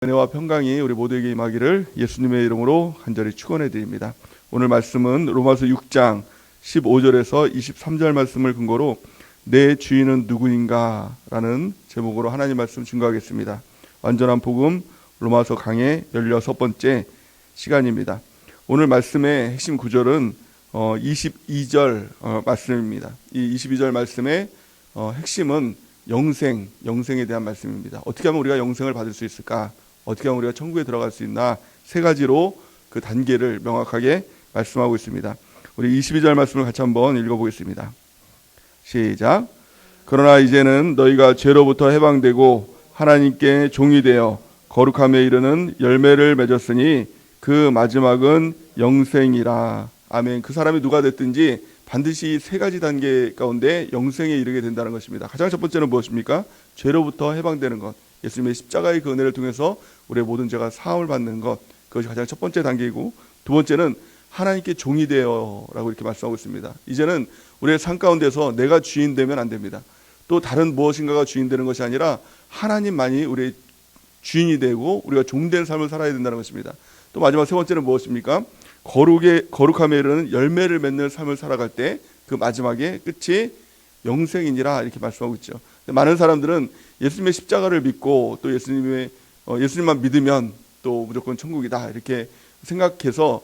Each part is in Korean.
은혜와 평강이 우리 모두에게 임하기를 예수님의 이름으로 간절히 축원해 드립니다. 오늘 말씀은 로마서 6장 15절에서 23절 말씀을 근거로 내 주인은 누구인가 라는 제목으로 하나님 말씀 증거하겠습니다. 완전한 복음 로마서 강의 16번째 시간입니다. 오늘 말씀의 핵심 구절은 22절 말씀입니다. 이 22절 말씀의 핵심은 영생에 대한 말씀입니다. 어떻게 하면 우리가 영생을 받을 수 있을까? 어떻게 하면 우리가 천국에 들어갈 수 있나? 세 가지로 그 단계를 명확하게 말씀하고 있습니다. 우리 22절 말씀을 같이 한번 읽어보겠습니다. 시작. 그러나 이제는 너희가 죄로부터 해방되고 하나님께 종이 되어 거룩함에 이르는 열매를 맺었으니 그 마지막은 영생이라. 아멘. 그 사람이 누가 됐든지 반드시 세 가지 단계 가운데 영생에 이르게 된다는 것입니다. 가장 첫 번째는 무엇입니까? 죄로부터 해방되는 것. 예수님의 십자가의 그 은혜를 통해서 우리의 모든 죄가 사함을 받는 것. 그것이 가장 첫 번째 단계이고, 두 번째는 하나님께 종이 되어라고 이렇게 말씀하고 있습니다. 이제는 우리의 삶 가운데서 내가 주인 되면 안 됩니다. 또 다른 무엇인가가 주인 되는 것이 아니라 하나님만이 우리의 주인이 되고 우리가 종된 삶을 살아야 된다는 것입니다. 또 마지막 세 번째는 무엇입니까? 거룩함에 이르는 열매를 맺는 삶을 살아갈 때 그 마지막에 끝이 영생이니라 이렇게 말씀하고 있죠. 많은 사람들은 예수님의 십자가를 믿고 또 예수님만 믿으면 또 무조건 천국이다 이렇게 생각해서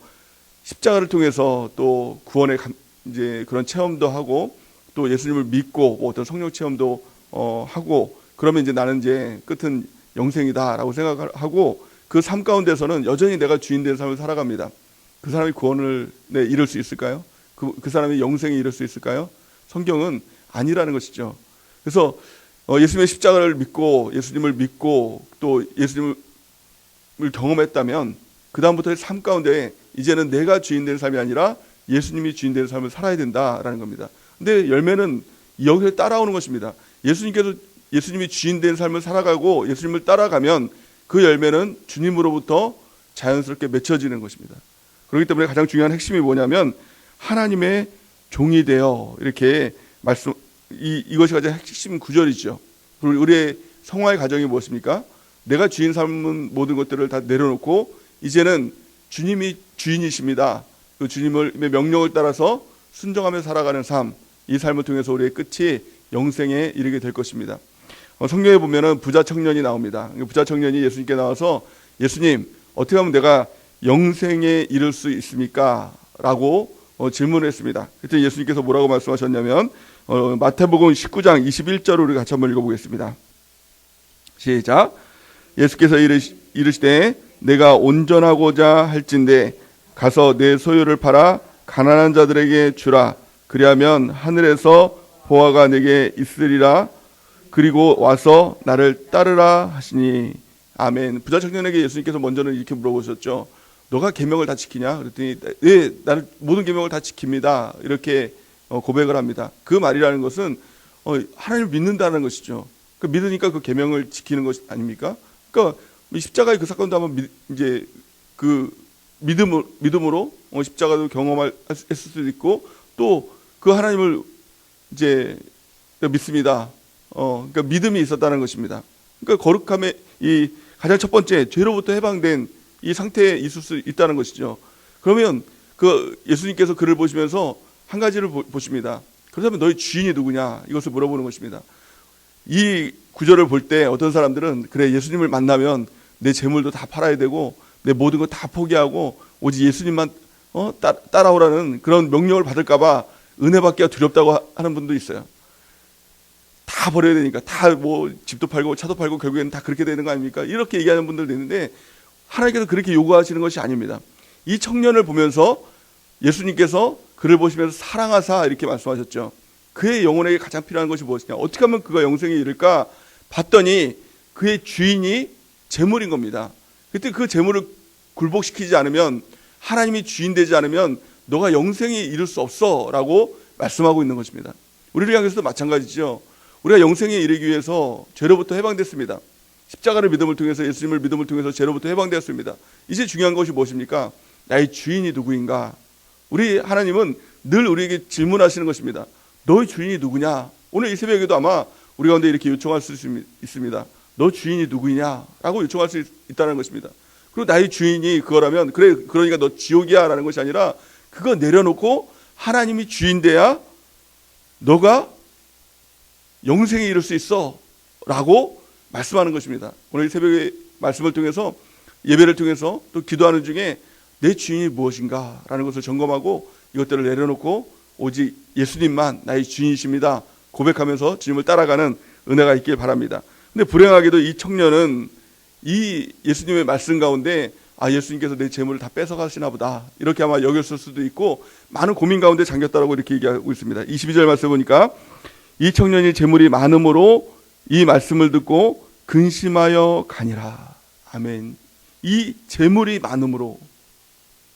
십자가를 통해서 또 구원의 이제 그런 체험도 하고 또 예수님을 믿고 어떤 성령 체험도 하고 그러면 이제 나는 이제 끝은 영생이다라고 생각하고 그 삶 가운데서는 여전히 내가 주인된 삶을 살아갑니다. 그 사람이 구원을 이룰 수 있을까요? 그 사람이 영생에 이룰 수 있을까요? 성경은 아니라는 것이죠. 그래서 예수님의 십자가를 믿고 예수님을 믿고 또 예수님을 경험했다면 그 다음부터의 삶 가운데 이제는 내가 주인된 삶이 아니라 예수님이 주인된 삶을 살아야 된다라는 겁니다. 근데 열매는 여기에 따라오는 것입니다. 예수님이 주인된 삶을 살아가고 예수님을 따라가면 그 열매는 주님으로부터 자연스럽게 맺혀지는 것입니다. 그렇기 때문에 가장 중요한 핵심이 뭐냐면 하나님의 종이 되어 이렇게 이것이 가장 핵심 구절이죠. 그리고 우리의 성화의 가정이 무엇입니까? 내가 주인 삼은 모든 것들을 다 내려놓고 이제는 주님이 주인이십니다. 그 주님의 명령을 따라서 순종하며 살아가는 삶, 이 삶을 통해서 우리의 끝이 영생에 이르게 될 것입니다. 성경에 보면은 부자 청년이 나옵니다. 부자 청년이 예수님께 나와서 예수님, 어떻게 하면 내가 영생에 이를 수 있습니까? 라고 질문을 했습니다. 그때 예수님께서 뭐라고 말씀하셨냐면 마태복음 19장 21절을 우리 같이 한번 읽어보겠습니다. 시작. 예수께서 이르시되 내가 온전하고자 할진대 가서 내 소유를 팔아 가난한 자들에게 주라. 그리하면 하늘에서 보화가 내게 있으리라. 그리고 와서 나를 따르라 하시니. 아멘. 부자 청년에게 예수님께서 먼저는 이렇게 물어보셨죠. 너가 계명을 다 지키냐? 그랬더니 네, 나는 모든 계명을 다 지킵니다. 이렇게 고백을 합니다. 그 말이라는 것은 하나님을 믿는다는 것이죠. 믿으니까 그 계명을 지키는 것 아닙니까? 그러니까 십자가의 그 사건도 한번 이제 그 믿음으로 십자가도 경험했을 수도 있고 또 그 하나님을 이제 믿습니다. 그러니까 믿음이 있었다는 것입니다. 그러니까 거룩함의 이 가장 첫 번째 죄로부터 해방된 이 상태에 있을 수 있다는 것이죠. 그러면 그 예수님께서 그를 보시면서 한 가지를 보십니다. 그렇다면 너희 주인이 누구냐? 이것을 물어보는 것입니다. 이 구절을 볼 때 어떤 사람들은 그래 예수님을 만나면 내 재물도 다 팔아야 되고 내 모든 거 다 포기하고 오직 예수님만 따라오라는 그런 명령을 받을까 봐 은혜 받기가 두렵다고 하는 분도 있어요. 다 버려야 되니까 다 뭐 집도 팔고 차도 팔고 결국에는 다 그렇게 되는 거 아닙니까? 이렇게 얘기하는 분들도 있는데 하나님께서 그렇게 요구하시는 것이 아닙니다. 이 청년을 보면서 예수님께서 그를 보시면서 사랑하사 이렇게 말씀하셨죠. 그의 영혼에게 가장 필요한 것이 무엇이냐? 어떻게 하면 그가 영생에 이를까? 봤더니 그의 주인이 재물인 겁니다. 그때 그 재물을 굴복시키지 않으면 하나님이 주인 되지 않으면 너가 영생에 이를 수 없어 라고 말씀하고 있는 것입니다. 우리를 향해서도 마찬가지죠. 우리가 영생에 이르기 위해서 죄로부터 해방됐습니다. 십자가를 믿음을 통해서 예수님을 믿음을 통해서 죄로부터 해방되었습니다. 이제 중요한 것이 무엇입니까? 나의 주인이 누구인가? 우리 하나님은 늘 우리에게 질문하시는 것입니다. 너의 주인이 누구냐? 오늘 이 새벽에도 아마 우리 가운데 이렇게 요청할 수 있습니다. 너 주인이 누구냐라고 요청할 수 있다는 것입니다. 그리고 나의 주인이 그거라면 그래, 그러니까 너 지옥이야 라는 것이 아니라 그거 내려놓고 하나님이 주인 돼야 너가 영생에 이를 수 있어 라고 말씀하는 것입니다. 오늘 새벽에 말씀을 통해서, 예배를 통해서 또 기도하는 중에 내 주인이 무엇인가 라는 것을 점검하고 이것들을 내려놓고 오직 예수님만 나의 주인이십니다 고백하면서 주님을 따라가는 은혜가 있길 바랍니다. 근데 불행하게도 이 청년은 이 예수님의 말씀 가운데 예수님께서 내 재물을 다 뺏어가시나 보다 이렇게 아마 여겼을 수도 있고 많은 고민 가운데 잠겼다라고 이렇게 얘기하고 있습니다. 22절 말씀 보니까 이 청년이 재물이 많음으로 이 말씀을 듣고 근심하여 가니라. 아멘. 이 재물이 많음으로,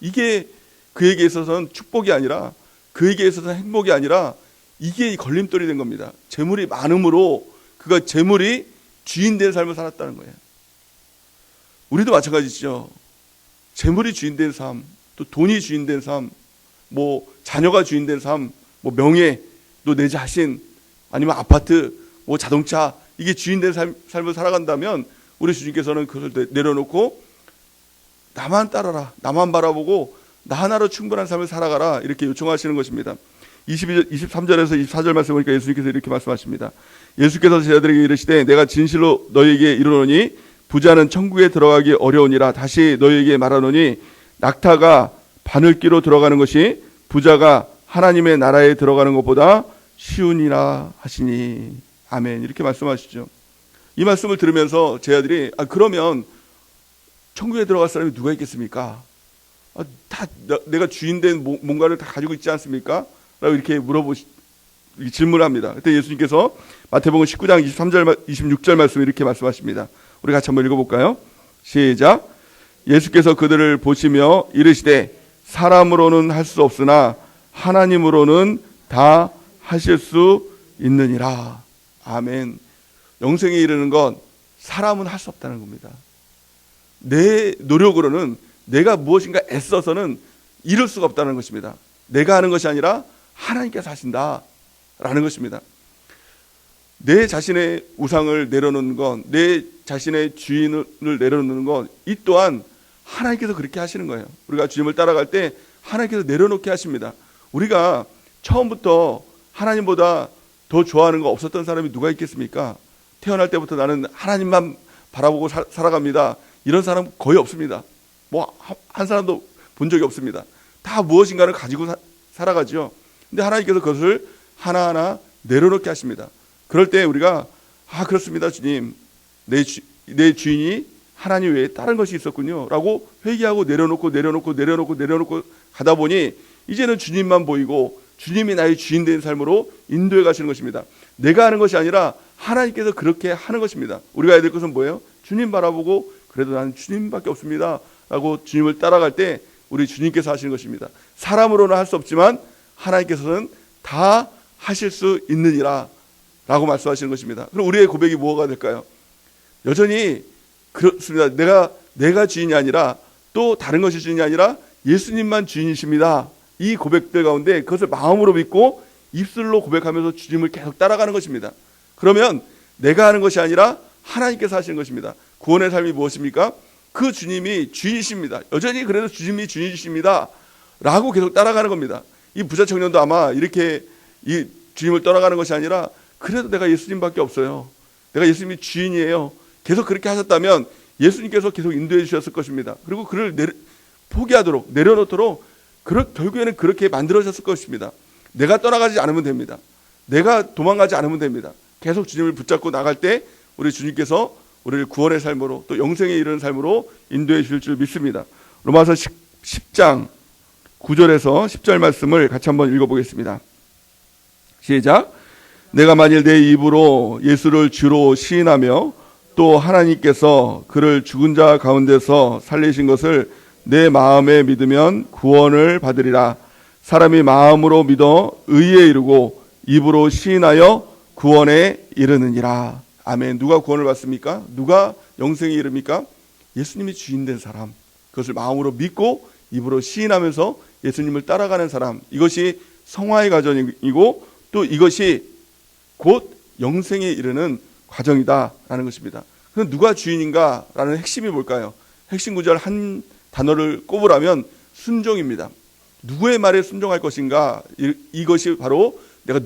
이게 그에게 있어서는 축복이 아니라, 그에게 있어서는 행복이 아니라 이게 걸림돌이 된 겁니다. 재물이 많음으로 그가 재물이 주인 된 삶을 살았다는 거예요. 우리도 마찬가지죠. 재물이 주인 된 삶, 또 돈이 주인 된 삶, 뭐 자녀가 주인 된 삶, 뭐 명예, 또 내 자신, 아니면 아파트, 뭐 자동차, 이게 주인 된 삶을 살아간다면 우리 주님께서는 그것을 내려놓고 나만 따라라, 나만 바라보고 나 하나로 충분한 삶을 살아가라 이렇게 요청하시는 것입니다. 23절에서 24절 말씀 보니까 예수님께서 이렇게 말씀하십니다. 예수께서 제자들에게 이르시되 내가 진실로 너희에게 이르노니 부자는 천국에 들어가기 어려우니라. 다시 너희에게 말하노니 낙타가 바늘귀로 들어가는 것이 부자가 하나님의 나라에 들어가는 것보다 쉬우니라 하시니. 아멘. 이렇게 말씀하시죠. 이 말씀을 들으면서 제 아들이 그러면 천국에 들어갈 사람이 누가 있겠습니까? 다 내가 주인된 뭔가를 다 가지고 있지 않습니까? 라고 이렇게 질문합니다. 그때 예수님께서 마태복음 19장 23절 26절 말씀 이렇게 말씀하십니다. 우리 같이 한번 읽어볼까요? 시작. 예수께서 그들을 보시며 이르시되 사람으로는 할 수 없으나 하나님으로는 다 하실 수 있느니라. 아멘. 영생에 이르는 건 사람은 할 수 없다는 겁니다. 내 노력으로는, 내가 무엇인가 애써서는 이룰 수가 없다는 것입니다. 내가 하는 것이 아니라 하나님께서 하신다라는 것입니다. 내 자신의 우상을 내려놓는 건, 내 자신의 주인을 내려놓는 건, 이 또한 하나님께서 그렇게 하시는 거예요. 우리가 주님을 따라갈 때 하나님께서 내려놓게 하십니다. 우리가 처음부터 하나님보다 더 좋아하는 거 없었던 사람이 누가 있겠습니까? 태어날 때부터 나는 하나님만 바라보고 살아갑니다, 이런 사람 거의 없습니다. 뭐 한 사람도 본 적이 없습니다. 다 무엇인가를 가지고 살아가죠. 근데 하나님께서 그것을 하나하나 내려놓게 하십니다. 그럴 때 우리가 그렇습니다 주님, 내 주인이 하나님 외에 다른 것이 있었군요 라고 회개하고 내려놓고 가다 보니 이제는 주님만 보이고 주님이 나의 주인 된 삶으로 인도해 가시는 것입니다. 내가 하는 것이 아니라 하나님께서 그렇게 하는 것입니다. 우리가 해야 될 것은 뭐예요? 주님 바라보고 그래도 나는 주님밖에 없습니다 라고 주님을 따라갈 때 우리 주님께서 하시는 것입니다. 사람으로는 할 수 없지만 하나님께서는 다 하실 수 있느니라 라고 말씀하시는 것입니다. 그럼 우리의 고백이 뭐가 될까요? 여전히 그렇습니다. 내가 주인이 아니라, 또 다른 것이 주인이 아니라 예수님만 주인이십니다. 이 고백들 가운데 그것을 마음으로 믿고 입술로 고백하면서 주님을 계속 따라가는 것입니다. 그러면 내가 하는 것이 아니라 하나님께서 하시는 것입니다. 구원의 삶이 무엇입니까? 그 주님이 주인이십니다. 여전히 그래도 주님이 주인이십니다 라고 계속 따라가는 겁니다. 이 부자 청년도 아마 이렇게 이 주님을 떠나가는 것이 아니라 그래도 내가 예수님밖에 없어요, 내가 예수님이 주인이에요, 계속 그렇게 하셨다면 예수님께서 계속 인도해 주셨을 것입니다. 그리고 그를 포기하도록, 내려놓도록 결국에는 그렇게 만들어졌을 것입니다. 내가 떠나가지 않으면 됩니다. 내가 도망가지 않으면 됩니다. 계속 주님을 붙잡고 나갈 때 우리 주님께서 우리를 구원의 삶으로, 또 영생에 이르는 삶으로 인도해 주실 줄 믿습니다. 로마서 10장 9절에서 10절 말씀을 같이 한번 읽어보겠습니다. 시작. 내가 만일 내 입으로 예수를 주로 시인하며 또 하나님께서 그를 죽은 자 가운데서 살리신 것을 내 마음에 믿으면 구원을 받으리라. 사람이 마음으로 믿어 의에 이르고 입으로 시인하여 구원에 이르느니라. 아멘. 누가 구원을 받습니까? 누가 영생에 이릅니까? 예수님이 주인 된 사람, 그것을 마음으로 믿고 입으로 시인하면서 예수님을 따라가는 사람, 이것이 성화의 과정이고 또 이것이 곧 영생에 이르는 과정이다라는 것입니다. 그럼 누가 주인인가라는 핵심이 뭘까요? 핵심 구절 한 단어를 꼽으라면 순종입니다. 누구의 말에 순종할 것인가? 이것이 바로 내가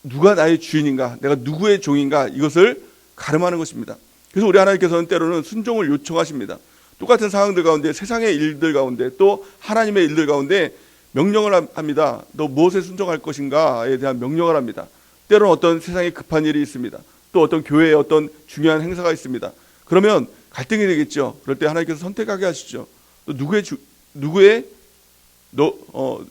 누가 나의 주인인가? 내가 누구의 종인가? 이것을 가름하는 것입니다. 그래서 우리 하나님께서는 때로는 순종을 요청하십니다. 똑같은 상황들 가운데, 세상의 일들 가운데, 또 하나님의 일들 가운데 명령을 합니다. 너 무엇에 순종할 것인가에 대한 명령을 합니다. 때로는 어떤 세상에 급한 일이 있습니다. 또 어떤 교회에 어떤 중요한 행사가 있습니다. 그러면 갈등이 되겠죠. 그럴 때 하나님께서 선택하게 하시죠. 또 누구의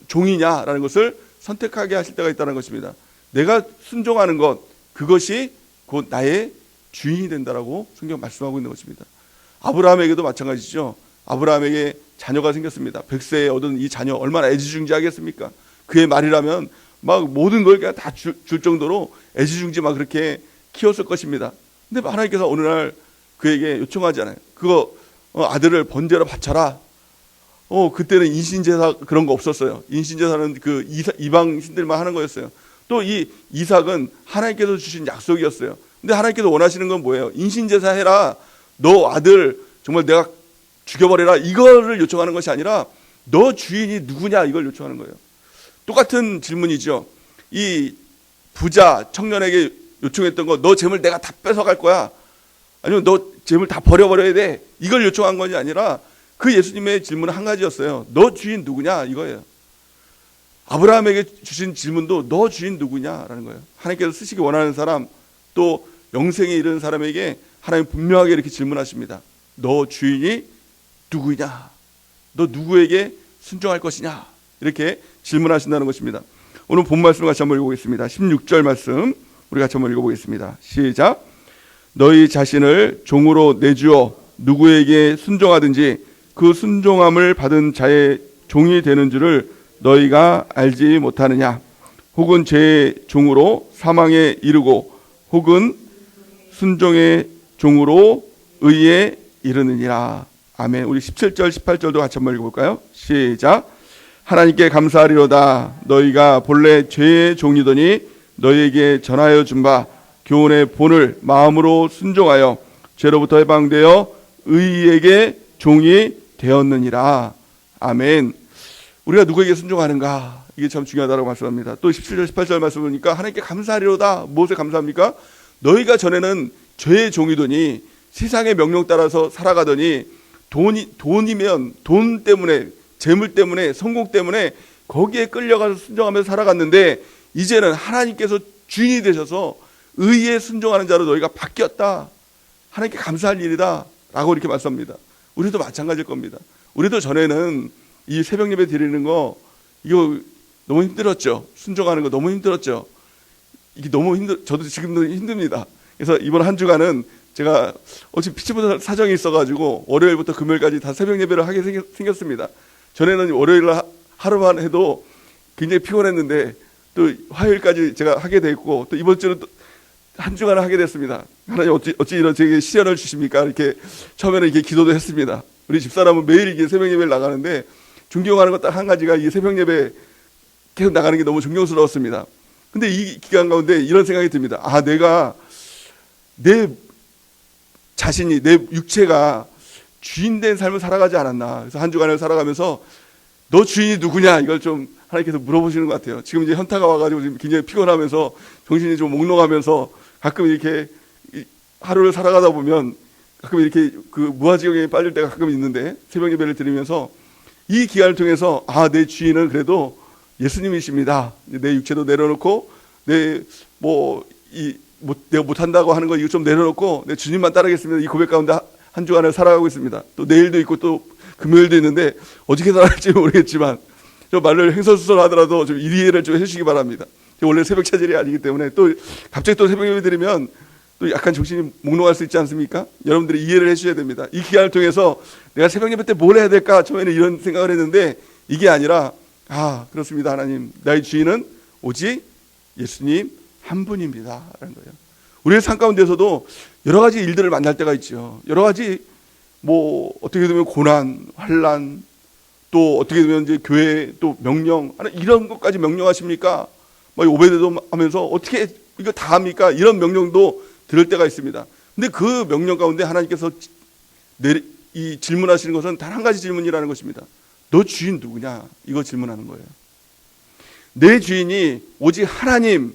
종이냐라는 것을 선택하게 하실 때가 있다는 것입니다. 내가 순종하는 것, 그것이 곧 나의 주인이 된다라고 성경 말씀하고 있는 것입니다. 아브라함에게도 마찬가지죠. 아브라함에게 자녀가 생겼습니다. 100세에 얻은 이 자녀 얼마나 애지중지하겠습니까? 그의 말이라면 막 모든 걸 그냥 다 줄 정도로 애지중지 막 그렇게 키웠을 것입니다. 근데 하나님께서 어느 날 그에게 요청하잖아요. 그거 아들을 번제로 바쳐라. 그때는 인신제사 그런 거 없었어요. 인신제사는 그 이방 신들만 하는 거였어요. 또 이 이삭은 하나님께서 주신 약속이었어요. 근데 하나님께서 원하시는 건 뭐예요? 인신제사 해라. 너 아들 정말 내가 죽여버려라. 이거를 요청하는 것이 아니라 너 주인이 누구냐 이걸 요청하는 거예요. 똑같은 질문이죠. 이 부자 청년에게 요청했던 거, 너 재물 내가 다 뺏어갈 거야. 아니면 너 재물 다 버려버려야 돼. 이걸 요청한 것이 아니라 그 예수님의 질문은 한 가지였어요. 너 주인 누구냐 이거예요. 아브라함에게 주신 질문도 너 주인 누구냐라는 거예요. 하나님께서 쓰시기 원하는 사람, 또 영생에 이르는 사람에게 하나님 분명하게 이렇게 질문하십니다. 너 주인이 누구냐? 너 누구에게 순종할 것이냐? 이렇게 질문하신다는 것입니다. 오늘 본 말씀을 같이 한번 읽어보겠습니다. 16절 말씀 우리 같이 한번 읽어보겠습니다. 시작. 너희 자신을 종으로 내주어 누구에게 순종하든지 그 순종함을 받은 자의 종이 되는 줄을 너희가 알지 못하느냐? 혹은 죄의 종으로 사망에 이르고 혹은 순종의 종으로 의에 이르느니라. 아멘. 우리 17절 18절도 같이 한번 읽어볼까요? 시작. 하나님께 감사하리로다. 너희가 본래 죄의 종이더니 너희에게 전하여 준 바 교훈의 본을 마음으로 순종하여 죄로부터 해방되어 의에게 종이 되었느니라. 아멘. 우리가 누구에게 순종하는가? 이게 참 중요하다고 말씀합니다. 또 17절 18절 말씀 보니까 하나님께 감사하리로다. 무엇에 감사합니까? 너희가 전에는 죄의 종이더니 세상의 명령 따라서 살아가더니 돈이면 돈 때문에, 재물 때문에, 성공 때문에 거기에 끌려가서 순종하면서 살아갔는데 이제는 하나님께서 주인이 되셔서 의에 순종하는 자로 너희가 바뀌었다. 하나님께 감사할 일이다 라고 이렇게 말씀합니다. 우리도 마찬가지일 겁니다. 우리도 전에는 이 새벽 예배 드리는 거 이거 너무 힘들었죠. 순종하는 거 너무 힘들었죠. 이게 너무 저도 지금도 힘듭니다. 그래서 이번 한 주간은 제가 어차피 피치부터 사정이 있어가지고 월요일부터 금요일까지 다 새벽 예배를 하게 생겼습니다. 전에는 월요일 하루만 해도 굉장히 피곤했는데 또 화요일까지 제가 하게 됐고 또 이번 주는 또 한 주간을 하게 됐습니다. 하나님 어찌 이런 제게 시련을 주십니까? 이렇게 처음에는 이렇게 기도도 했습니다. 우리 집사람은 매일 이게 새벽 예배를 나가는데 존경하는 것 딱 한 가지가 이 새벽 예배 계속 나가는 게 너무 존경스러웠습니다. 근데 이 기간 가운데 이런 생각이 듭니다. 아, 내가 내 자신이, 내 육체가 주인된 삶을 살아가지 않았나. 그래서 한 주간을 살아가면서 너 주인이 누구냐 이걸 좀 하나님께서 물어보시는 것 같아요. 지금 이제 현타가 와가지고 지금 굉장히 피곤하면서 정신이 좀 몽롱하면서 가끔 이렇게 하루를 살아가다 보면 가끔 이렇게 그 무아지경에 빠질 때가 가끔 있는데 새벽 예배를 드리면서 이 기간을 통해서 아, 내 주인은 그래도 예수님이십니다. 내 육체도 내려놓고 내가 못한다고 하는 거 이거 좀 내려놓고 내 주님만 따르겠습니다. 이 고백 가운데 한 주간을 살아가고 있습니다. 또 내일도 있고 또 금요일도 있는데 어떻게 살아갈지 모르겠지만 좀 말을 횡설수설하더라도 좀 이해를 좀 해주시기 바랍니다. 원래 새벽 차질이 아니기 때문에 또 갑자기 또 새벽 예배 드리면 또 약간 정신이 몽롱할 수 있지 않습니까? 여러분들이 이해를 해주셔야 됩니다. 이 기간을 통해서 내가 새벽 예배 때 뭘 해야 될까? 처음에는 이런 생각을 했는데 이게 아니라 아, 그렇습니다. 하나님, 나의 주인은 오직 예수님 한 분입니다. 라는 거예요. 우리의 삶 가운데서도 여러 가지 일들을 만날 때가 있죠. 여러 가지 어떻게 되면 고난, 환난, 또 어떻게 되면 이제 교회 또 명령, 이런 것까지 명령하십니까? 오베데돔 하면서 어떻게 이거 다 합니까? 이런 명령도 들을 때가 있습니다. 근데 그 명령 가운데 하나님께서 이 질문하시는 것은 단 한 가지 질문이라는 것입니다. 너 주인 누구냐? 이거 질문하는 거예요. 내 주인이 오직 하나님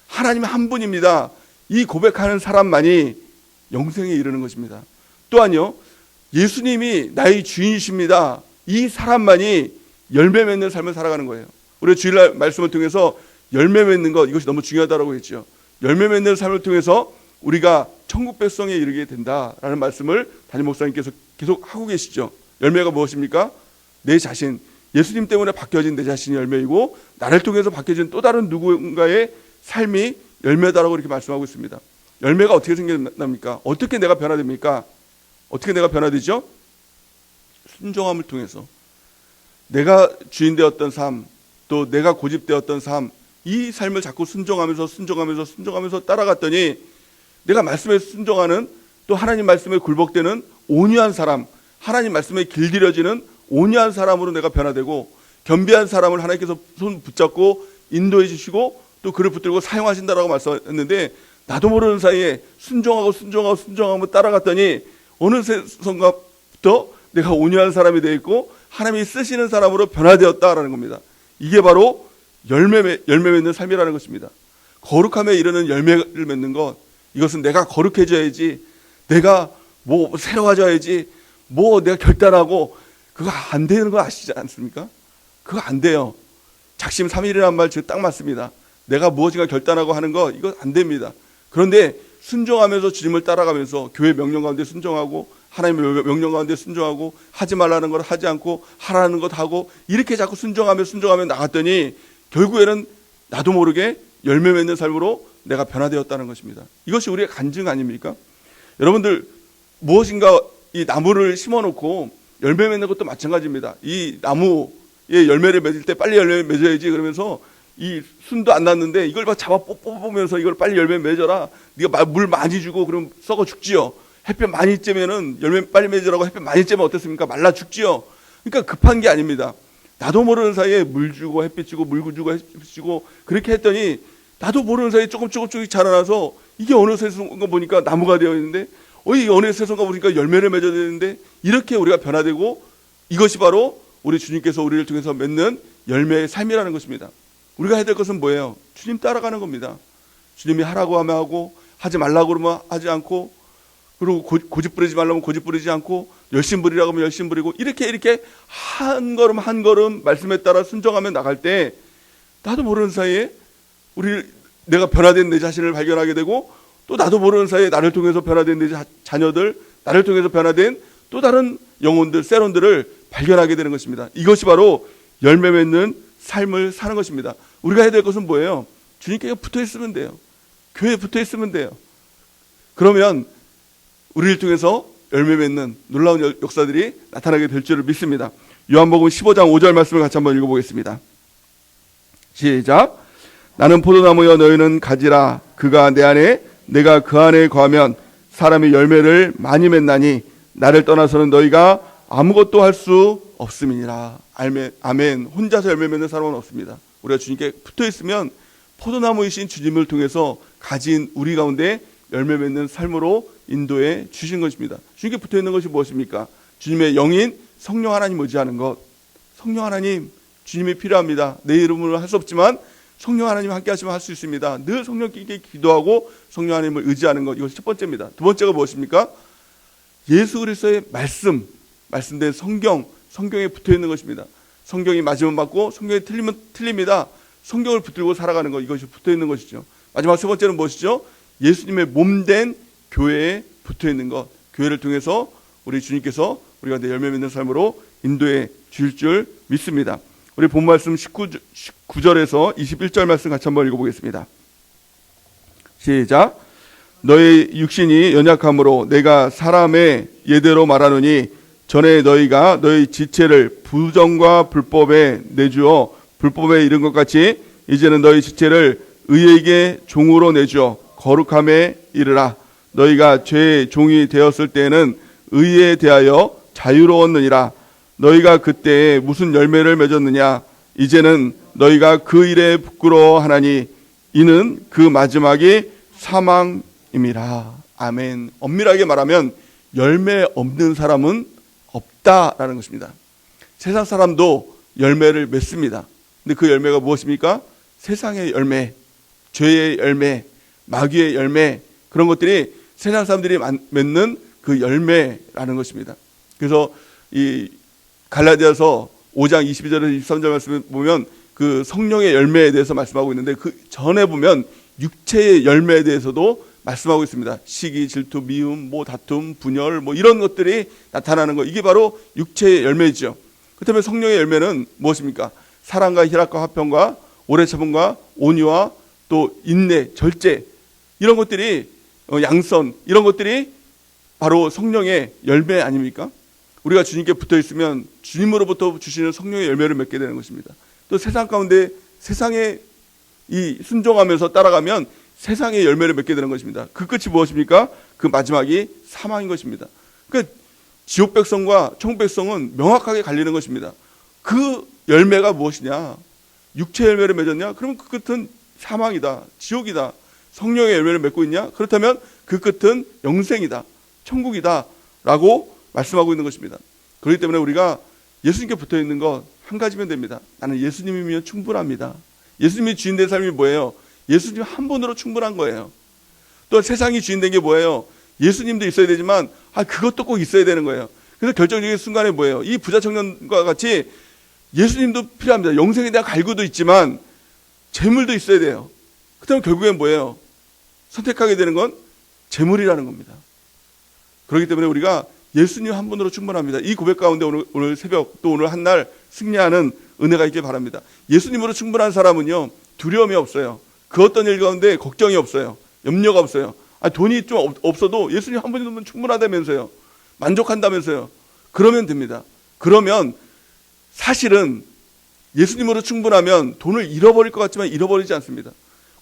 한 분입니다. 이 고백하는 사람만이 영생에 이르는 것입니다. 또한요, 예수님이 나의 주인이십니다. 이 사람만이 열매 맺는 삶을 살아가는 거예요. 우리 주일날 말씀을 통해서 열매 맺는 것, 이것이 너무 중요하다고 했죠. 열매 맺는 삶을 통해서 우리가 천국 백성에 이르게 된다라는 말씀을 담임 목사님께서 계속 하고 계시죠. 열매가 무엇입니까? 내 자신, 예수님 때문에 바뀌어진 내 자신이 열매이고, 나를 통해서 바뀌어진 또 다른 누군가의 삶이 열매다라고 이렇게 말씀하고 있습니다. 열매가 어떻게 생겨납니까? 어떻게 내가 변화됩니까? 어떻게 내가 변화되죠? 순종함을 통해서. 내가 주인 되었던 삶, 또 내가 고집되었던 삶, 이 삶을 자꾸 순종하면서 따라갔더니 내가 말씀에 순종하는, 또 하나님 말씀에 굴복되는 온유한 사람, 하나님 말씀에 길들여지는 온유한 사람으로 내가 변화되고, 겸비한 사람을 하나님께서 손 붙잡고 인도해 주시고 또 그를 붙들고 사용하신다라고 말씀했는데, 나도 모르는 사이에 순종하고 따라갔더니 어느새 순간부터 내가 온유한 사람이 되어 있고 하나님이 쓰시는 사람으로 변화되었다라는 겁니다. 이게 바로 열매 맺는 삶이라는 것입니다. 거룩함에 이르는 열매를 맺는 것, 이것은 내가 거룩해져야지, 내가 뭐 새로워져야지, 뭐 내가 결단하고, 그거 안 되는 거 아시지 않습니까? 그거 안 돼요. 작심 삼일이라는 말 지금 딱 맞습니다. 내가 무엇인가 결단하고 하는 거, 이거 안 됩니다. 그런데 순종하면서 주님을 따라가면서 교회 명령 가운데 순종하고, 하나님의 명령 가운데 순종하고, 하지 말라는 걸 하지 않고 하라는 것 하고, 이렇게 자꾸 순종하며 나갔더니 결국에는 나도 모르게 열매 맺는 삶으로 내가 변화되었다는 것입니다. 이것이 우리의 간증 아닙니까? 여러분들, 무엇인가 이 나무를 심어놓고 열매 맺는 것도 마찬가지입니다. 이 나무에 열매를 맺을 때 빨리 열매 맺어야지 그러면서 이 순도 안 났는데 이걸 막 잡아 뽑으면서 이걸 빨리 열매 맺어라, 네가 물 많이 주고 그러면 썩어 죽지요. 햇볕 많이 쬐면은 열매 빨리 맺으라고 햇볕 많이 쬐면 어떻습니까? 말라 죽지요. 그러니까 급한 게 아닙니다. 나도 모르는 사이에 물 주고 햇빛 주고 물 주고 햇빛 주고 그렇게 했더니 나도 모르는 사이에 조금씩 자라나서, 이게 어느 세상가 보니까 나무가 되어 있는데, 어느 세상가 보니까 열매를 맺어야 되는데, 이렇게 우리가 변화되고, 이것이 바로 우리 주님께서 우리를 통해서 맺는 열매의 삶이라는 것입니다. 우리가 해야 될 것은 뭐예요? 주님 따라가는 겁니다. 주님이 하라고 하면 하고, 하지 말라고 그러면 하지 않고, 그리고 고집 부리지 말라면 고집 부리지 않고, 열심 부리라고 하면 열심 부리고, 이렇게 한 걸음 말씀에 따라 순종하며 나갈 때, 나도 모르는 사이에 내가 변화된 내 자신을 발견하게 되고, 또 나도 모르는 사이에 나를 통해서 변화된 내 자녀들, 나를 통해서 변화된 또 다른 영혼들, 세론들을 발견하게 되는 것입니다. 이것이 바로 열매 맺는 삶을 사는 것입니다. 우리가 해야 될 것은 뭐예요? 주님께 붙어 있으면 돼요. 교회에 붙어 있으면 돼요. 그러면 우리를 통해서 열매 맺는 놀라운 역사들이 나타나게 될 줄을 믿습니다. 요한복음 15장 5절 말씀을 같이 한번 읽어보겠습니다. 시작. 나는 포도나무여 너희는 가지라. 그가 내 안에 내가 그 안에 거하면 사람이 열매를 많이 맺나니 나를 떠나서는 너희가 아무것도 할 수 없음이니라. 아멘. 혼자서 열매 맺는 사람은 없습니다. 우리가 주님께 붙어 있으면 포도나무이신 주님을 통해서 가진 우리 가운데 열매 맺는 삶으로 인도해 주신 것입니다. 주님께 붙어 있는 것이 무엇입니까? 주님의 영인 성령 하나님 의지하는 것. 성령 하나님, 주님이 필요합니다. 내 이름으로 할 수 없지만 성령 하나님 함께 하시면 할 수 있습니다. 늘 성령께 기도하고 성령 하나님을 의지하는 것, 이것이 첫 번째입니다. 두 번째가 무엇입니까? 예수 그리스도의 말씀된 성경에 붙어 있는 것입니다. 성경이 맞으면 맞고 성경이 틀리면 틀립니다. 성경을 붙들고 살아가는 것, 이것이 붙어 있는 것이죠. 마지막 세 번째는 무엇이죠? 예수님의 몸된 교회에 붙어 있는 것. 교회를 통해서 우리 주님께서 우리가 내 열매 맺는 삶으로 인도해 주실 줄 믿습니다. 우리 본 말씀 19절에서 21절 말씀 같이 한번 읽어보겠습니다. 시작. 너희 육신이 연약함으로 내가 사람의 예대로 말하노니 전에 너희가 너희 지체를 부정과 불법에 내주어 불법에 이른 것 같이 이제는 너희 지체를 의에게 종으로 내주어 거룩함에 이르라. 너희가 죄의 종이 되었을 때에는 의에 대하여 자유로웠느니라. 너희가 그때에 무슨 열매를 맺었느냐? 이제는 너희가 그 일에 부끄러워하나니 이는 그 마지막이 사망이니라. 임이라. 아멘. 엄밀하게 말하면 열매 없는 사람은 없다라는 것입니다. 세상 사람도 열매를 맺습니다. 근데 그 열매가 무엇입니까? 세상의 열매, 죄의 열매, 마귀의 열매, 그런 것들이 세상 사람들이 맺는 그 열매라는 것입니다. 그래서 이 갈라디아서 5장 22절에서 23절 말씀을 보면 그 성령의 열매에 대해서 말씀하고 있는데 그 전에 보면 육체의 열매에 대해서도 말씀하고 있습니다. 시기, 질투, 미움, 다툼, 분열, 이런 것들이 나타나는 거. 이게 바로 육체의 열매죠. 그렇다면 성령의 열매는 무엇입니까? 사랑과 희락과 화평과 오래 참음과 온유와 또 인내, 절제, 이런 것들이 양선, 이런 것들이 바로 성령의 열매 아닙니까? 우리가 주님께 붙어 있으면 주님으로부터 주시는 성령의 열매를 맺게 되는 것입니다. 또 세상 가운데 세상에 이 순종하면서 따라가면 세상의 열매를 맺게 되는 것입니다. 그 끝이 무엇입니까? 그 마지막이 사망인 것입니다. 그러니까 지옥 백성과 천국 백성은 명확하게 갈리는 것입니다. 그 열매가 무엇이냐? 육체 열매를 맺었냐? 그러면 그 끝은 사망이다, 지옥이다. 성령의 열매를 맺고 있냐? 그렇다면 그 끝은 영생이다, 천국이다 라고 말씀하고 있는 것입니다. 그렇기 때문에 우리가 예수님께 붙어 있는 것 한 가지면 됩니다. 나는 예수님이면 충분합니다. 예수님이 주인 된 삶이 뭐예요? 예수님 한 분으로 충분한 거예요. 또 세상이 주인 된 게 뭐예요? 예수님도 있어야 되지만 그것도 꼭 있어야 되는 거예요. 그래서 결정적인 순간에 뭐예요? 이 부자 청년과 같이 예수님도 필요합니다. 영생에 대한 갈구도 있지만 재물도 있어야 돼요. 그렇다면 결국엔 뭐예요? 선택하게 되는 건 재물이라는 겁니다. 그렇기 때문에 우리가 예수님 한 분으로 충분합니다. 이 고백 가운데 오늘 새벽 또 오늘 한 날 승리하는 은혜가 있길 바랍니다. 예수님으로 충분한 사람은요, 두려움이 없어요. 그 어떤 일 가운데 걱정이 없어요. 염려가 없어요. 돈이 좀 없어도 예수님 한 분이면 충분하다면서요. 만족한다면서요. 그러면 됩니다. 그러면 사실은 예수님으로 충분하면 돈을 잃어버릴 것 같지만 잃어버리지 않습니다.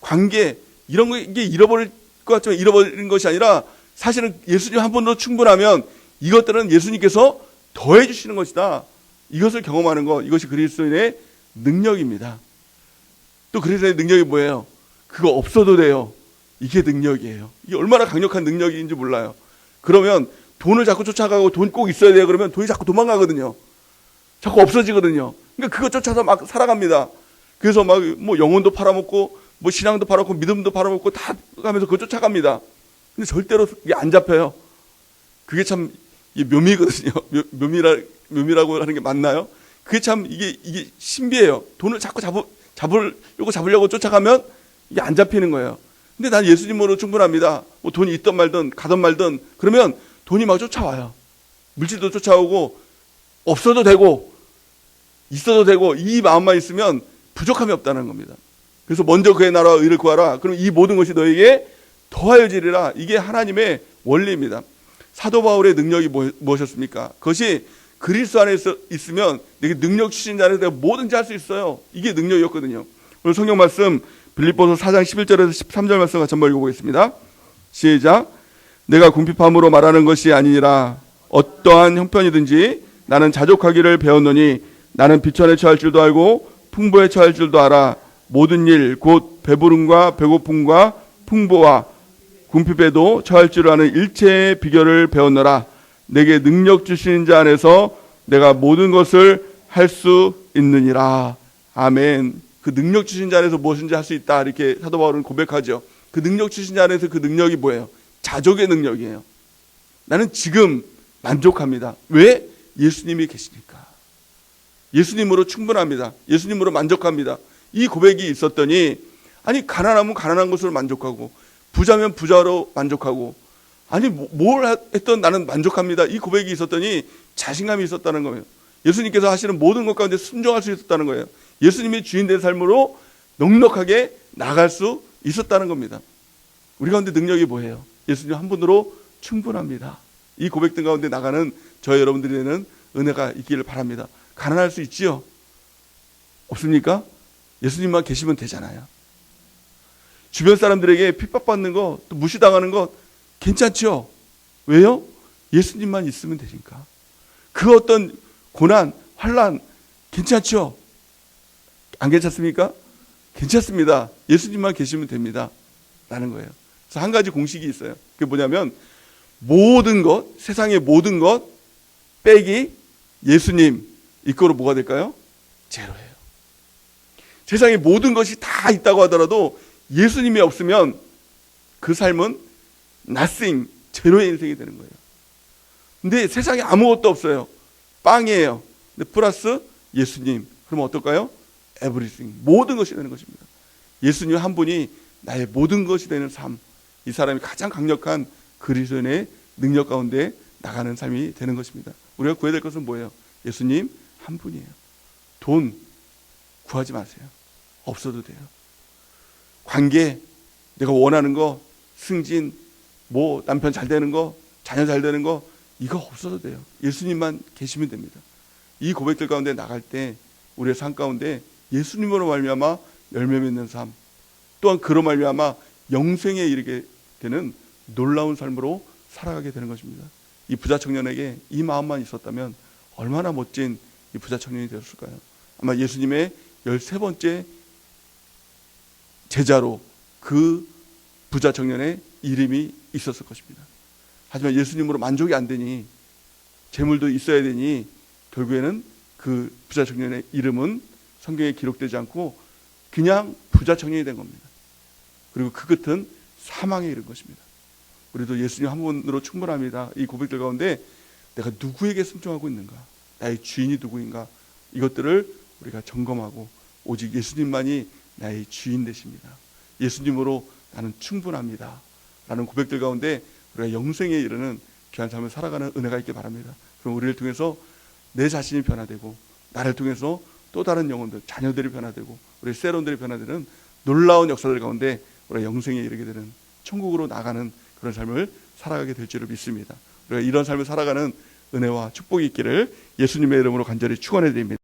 관계 이런 게 잃어버릴 것 같지만 잃어버리는 것이 아니라 사실은 예수님 한 분으로 충분하면 이것들은 예수님께서 더해 주시는 것이다. 이것을 경험하는 것, 이것이 그리스도인의 능력입니다. 또 그리스도인의 능력이 뭐예요? 그거 없어도 돼요. 이게 능력이에요. 이게 얼마나 강력한 능력인지 몰라요. 그러면 돈을 자꾸 쫓아가고 돈 꼭 있어야 돼요. 그러면 돈이 자꾸 도망가거든요. 자꾸 없어지거든요. 그러니까 그거 쫓아서 막 살아갑니다. 그래서 막 영혼도 팔아먹고 신앙도 팔아먹고 믿음도 팔아먹고 다 가면서 그거 쫓아갑니다. 근데 절대로 이게 안 잡혀요. 그게 참 묘미거든요. 묘미라고 하는 게 맞나요? 그게 참 이게 신비해요. 돈을 자꾸 잡으려고 쫓아가면 이게 안 잡히는 거예요. 근데 난 예수님으로 충분합니다. 돈이 있든 말든 가든 말든 그러면 돈이 막 쫓아와요. 물질도 쫓아오고 없어도 되고 있어도 되고 이 마음만 있으면 부족함이 없다는 겁니다. 그래서 먼저 그의 나라와 의를 구하라. 그럼 이 모든 것이 너에게 더하여지리라. 이게 하나님의 원리입니다. 사도 바울의 능력이 무엇이었습니까? 그것이 그리스도 안에 있으면 내게 능력 주신 자는 내가 뭐든지 할 수 있어요. 이게 능력이었거든요. 오늘 성경 말씀 빌립보서 4장 11절에서 13절 말씀 같이 한번 읽어보겠습니다. 시작. 내가 궁핍함으로 말하는 것이 아니라 어떠한 형편이든지 나는 자족하기를 배웠노니 나는 비천에 처할 줄도 알고 풍부에 처할 줄도 알아. 모든 일 곧 배부름과 배고픔과 풍부와 궁핍에도 처할 줄 아는 일체의 비결을 배웠노라. 내게 능력 주시는 자 안에서 내가 모든 것을 할 수 있느니라. 아멘. 그 능력 주신 자 안에서 무엇인지 할 수 있다. 이렇게 사도 바울은 고백하죠. 그 능력 주신 자 안에서 그 능력이 뭐예요? 자족의 능력이에요. 나는 지금 만족합니다. 왜? 예수님이 계시니까. 예수님으로 충분합니다. 예수님으로 만족합니다. 이 고백이 있었더니 가난하면 가난한 것으로 만족하고 부자면 부자로 만족하고 뭘 했던 나는 만족합니다. 이 고백이 있었더니 자신감이 있었다는 거예요. 예수님께서 하시는 모든 것 가운데 순종할 수 있었다는 거예요. 예수님이 주인 된 삶으로 넉넉하게 나갈 수 있었다는 겁니다. 우리 가운데 능력이 뭐예요? 예수님 한 분으로 충분합니다. 이 고백들 가운데 나가는 저희 여러분들이 되는 은혜가 있기를 바랍니다. 가난할 수 있지요? 없습니까? 예수님만 계시면 되잖아요. 주변 사람들에게 핍박받는 거, 또 무시당하는 거 괜찮죠? 왜요? 예수님만 있으면 되니까. 그 어떤 고난, 환난 괜찮죠? 안 괜찮습니까? 괜찮습니다. 예수님만 계시면 됩니다. 라는 거예요. 그래서 한 가지 공식이 있어요. 그게 뭐냐면 모든 것, 세상의 모든 것 빼기 예수님 이거로 뭐가 될까요? 제로예요. 세상의 모든 것이 다 있다고 하더라도 예수님이 없으면 그 삶은 nothing, 제로의 인생이 되는 거예요. 근데 세상에 아무것도 없어요. 빵이에요. 근데 플러스 예수님, 그러면 어떨까요? everything, 모든 것이 되는 것입니다. 예수님 한 분이 나의 모든 것이 되는 삶, 이 사람이 가장 강력한 그리스도인의 능력 가운데 나가는 삶이 되는 것입니다. 우리가 구해야 될 것은 뭐예요? 예수님 한 분이에요. 돈 구하지 마세요. 없어도 돼요. 관계, 내가 원하는 거, 승진, 뭐 남편 잘 되는 거, 자녀 잘 되는 거, 이거 없어도 돼요. 예수님만 계시면 됩니다. 이 고백들 가운데 나갈 때 우리의 삶 가운데 예수님으로 말미암아 열매 맺는 삶, 또한 그로 말미암아 영생에 이르게 되는 놀라운 삶으로 살아가게 되는 것입니다. 이 부자 청년에게 이 마음만 있었다면 얼마나 멋진 이 부자 청년이 되었을까요? 아마 예수님의 13번째 제자로 그 부자 청년의 이름이 있었을 것입니다. 하지만 예수님으로 만족이 안 되니, 재물도 있어야 되니 결국에는 그 부자 청년의 이름은 성경에 기록되지 않고 그냥 부자 청년이 된 겁니다. 그리고 그 끝은 사망에 이른 것입니다. 우리도 예수님 한 분으로 충분합니다. 이 고백들 가운데 내가 누구에게 순종하고 있는가, 나의 주인이 누구인가, 이것들을 우리가 점검하고 오직 예수님만이 나의 주인 되십니다. 예수님으로 나는 충분합니다 라는 고백들 가운데 우리가 영생에 이르는 귀한 삶을 살아가는 은혜가 있길 바랍니다. 그럼 우리를 통해서 내 자신이 변화되고, 나를 통해서 또 다른 영혼들, 자녀들이 변화되고, 우리 세론들이 변화되는 놀라운 역사들 가운데 우리가 영생에 이르게 되는, 천국으로 나가는 그런 삶을 살아가게 될 줄을 믿습니다. 우리가 이런 삶을 살아가는 은혜와 축복이 있기를 예수님의 이름으로 간절히 축원해 드립니다.